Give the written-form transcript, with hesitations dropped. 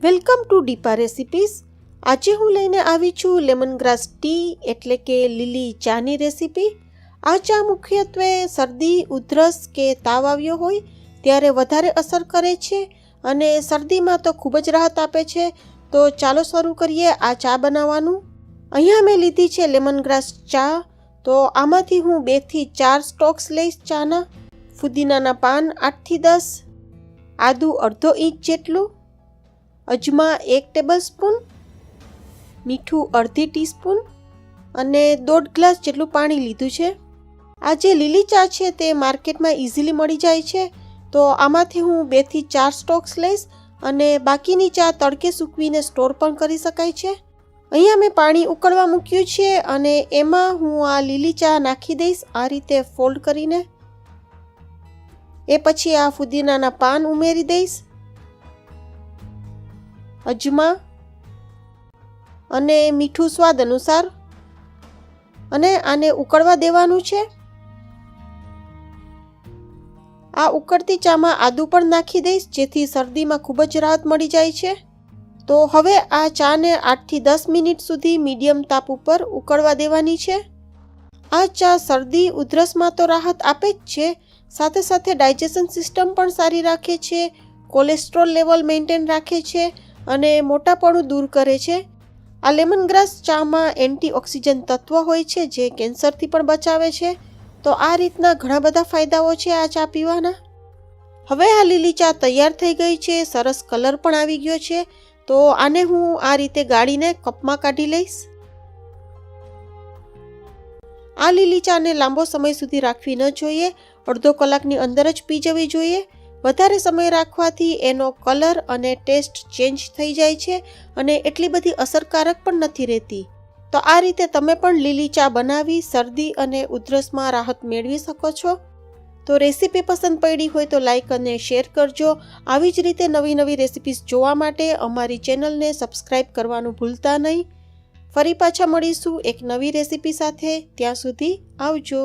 Welcome to ડીપા recipes. આજે હું લઈને આવી છું લેમન ગ્રાસ ટી એટલે કે લીલી ચાની રેસીપી। આ ચા મુખ્યત્વે શરદી, ઉધરસ કે તાવ આવ્યો હોય ત્યારે વધારે અસર કરે છે અને શરદીમાં તો ખૂબ જ રાહત આપે છે। તો ચાલો શરૂ કરીએ આ ચા બનાવવાનું। અહીંયા મેં લીધી છે લેમન ગ્રાસ ચા। તો આમાંથી હું 2 થી 4 સ્ટોક્સ લઈશ ચાના। ફુદીનાના પાન 8 થી 10, આદુ અડધો ઇંચ જેટલું, અજમા 1 ટેબલસ્પૂન, મીઠું અડધી ટીસ્પૂન અને 1.5 ગ્લાસ જેટલું પાણી લીધું છે। આ જે લીલી ચા છે તે માર્કેટમાં ઇઝીલી મળી જાય છે। તો આમાંથી હું 2 થી 4 સ્ટોક્સ લઈશ અને બાકીની ચા તડકે સૂકવીને સ્ટોર પણ કરી શકાય છે। અહીંયા મેં પાણી ઉકળવા મૂક્યું છે અને એમાં હું આ લીલી ચા નાખી દઈશ આ રીતે ફોલ્ડ કરીને। એ પછી આ ફુદીનાના પાન ઉમેરી દઈશ, અજમા અને મીઠું સ્વાદ અનુસાર અને આને ઉકળવા દેવાનું છે। આ ઉકળતી ચામાં આદુ પણ નાખી દઈશ જેથી શરદીમાં ખૂબ જ રાહત મળી જાય છે। તો હવે આ ચાને 8 થી 10 મિનિટ સુધી મીડિયમ તાપ ઉપર ઉકળવા દેવાની છે। આ ચા શરદી ઉધરસમાં તો રાહત આપે જ છે, સાથે સાથે ડાયજેશન સિસ્ટમ પણ સારી રાખે છે, કોલેસ્ટ્રોલ લેવલ મેન્ટેન રાખે છે અને મોટાપણું દૂર કરે છે। આ લેમન ગ્રાસ ચામાં એન્ટીઓક્સિડન્ટ તત્વ હોય છે જે કેન્સરથી પણ બચાવે છે। તો આ રીતના ઘણા બધા ફાયદાઓ છે આ ચા પીવાના। હવે આ લીલી ચા તૈયાર થઈ ગઈ છે, સરસ કલર પણ આવી ગયો છે। તો આને હું આ રીતે ગાળીને કપમાં કાઢી લઈશ। આ લીલી ચાને લાંબો સમય સુધી રાખવી ન જોઈએ, અડધો કલાકની અંદર જ પી જવી જોઈએ। વધારે સમય રાખવાથી એનો કલર અને ટેસ્ટ ચેન્જ થઈ જાય છે અને એટલી બધી અસરકારક પણ નથી રહેતી। તો આ રીતે તમે પણ લીલી ચા બનાવી શરદી અને ઉધરસમાં રાહત મેળવી શકો છો। તો રેસીપી પસંદ પડી હોય તો લાઈક અને શેર કરજો। આવી જ રીતે નવી નવી રેસીપીસ જોવા માટે અમારી ચેનલને સબસ્ક્રાઈબ કરવાનું ભૂલતા નહીં। ફરી પાછા મળીશું એક નવી રેસીપી સાથે। ત્યાં સુધી આવજો।